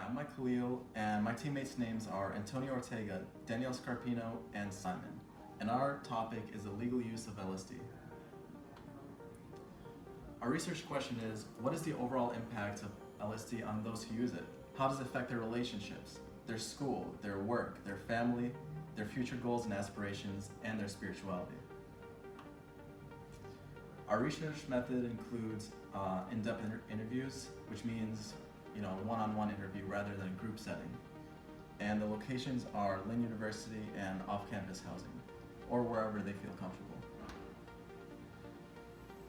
I'm Mike Khalil, and my teammates' names are Antonio Ortega, Danielle Scarpino, and Simon. And our topic is the legal use of LSD. Our research question is, what is the overall impact of LSD on those who use it? How does it affect their relationships, their school, their work, their family, their future goals and aspirations, and their spirituality? Our research method includes in-depth interviews, which means one-on-one interview rather than a group setting. And the locations are Lynn University and off-campus housing, or wherever they feel comfortable.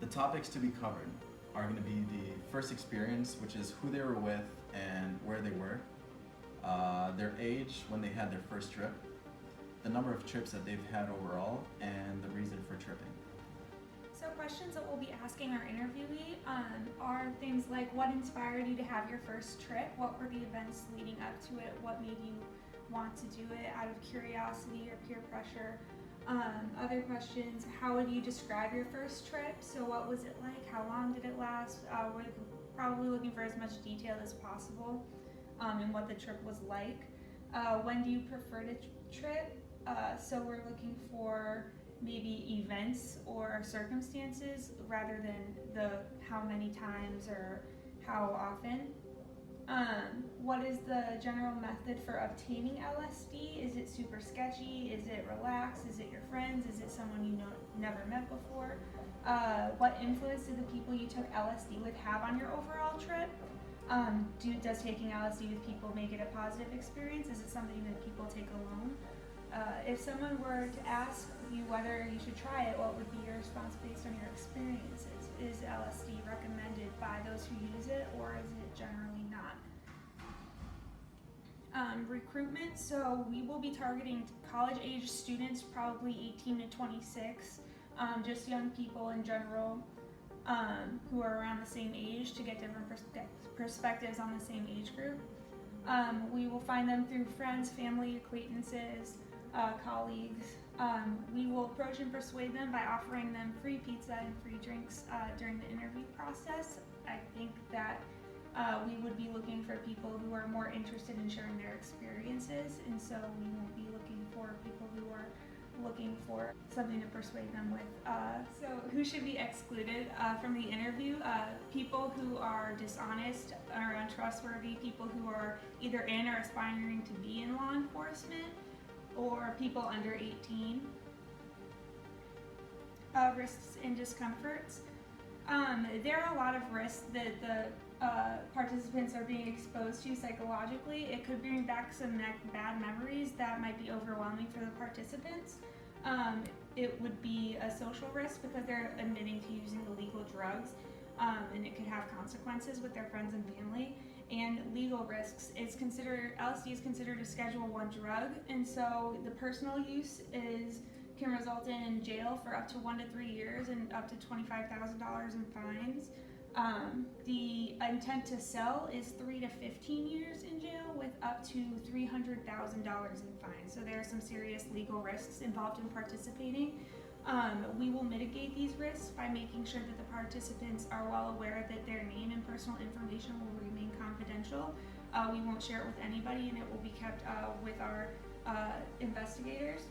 The topics to be covered are going to be the first experience, which is who they were with and where they were, their age when they had their first trip, the number of trips that they've had overall, and the reason for tripping. So questions that we'll be asking our interviewee are things like, what inspired you to have your first trip? What were the events leading up to it? What made you want to do it out of curiosity or peer pressure? Other questions, how would you describe your first trip? So what was it like? How long did it last? We're probably looking for as much detail as possible and what the trip was like. When do you prefer to trip? So we're looking for maybe events or circumstances rather than the how many times or how often. What is the general method for obtaining LSD? Is it super sketchy? Is it relaxed? Is it your friends? Is it someone you never met before? What influence did the people you took LSD with have on your overall trip? Does taking LSD with people make it a positive experience? Is it something that people take alone? If someone were to ask you whether you should try it, what would be your response based on your experiences? Is LSD recommended by those who use it, or is it generally not? Recruitment, so we will be targeting college-age students, probably 18 to 26, just young people in general who are around the same age to get different perspectives on the same age group. We will find them through friends, family, acquaintances, colleagues. We will approach and persuade them by offering them free pizza and free drinks during the interview process. I think that we would be looking for people who are more interested in sharing their experiences, and so we won't be looking for people who are looking for something to persuade them with. So who should be excluded from the interview? People who are dishonest or untrustworthy, people who are either in or aspiring to be in law enforcement, or people under 18. Risks and discomforts. There are a lot of risks that the participants are being exposed to psychologically. It could bring back some bad memories that might be overwhelming for the participants. It would be a social risk because they're admitting to using illegal drugs, and it could have consequences with their friends and family. And legal risks, LSD is considered a Schedule I drug, and so the personal use can result in jail for up to 1 to 3 years and up to $25,000 in fines. The intent to sell is 3 to 15 years in jail with up to $300,000 in fines. So there are some serious legal risks involved in participating. We will mitigate these risks by making sure that the participants are well aware that their name and personal information will remain confidential. We won't share it with anybody, and it will be kept with our investigators.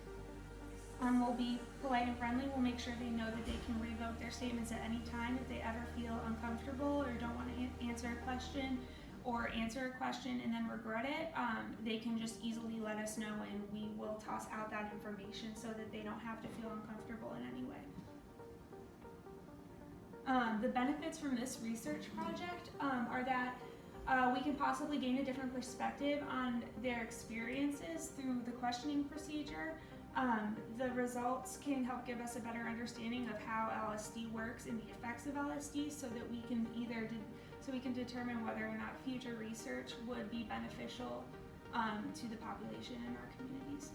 We'll be polite and friendly. We'll make sure they know that they can revoke their statements at any time if they ever feel uncomfortable or don't want to answer a question or answer a question and then regret it. They can just easily let us know, and we will toss out that information so that they don't have to feel uncomfortable in any way. The benefits from this research project are that we can possibly gain a different perspective on their experiences through the questioning procedure. The results can help give us a better understanding of how LSD works and the effects of LSD, so that we can determine whether or not future research would be beneficial to the population in our communities.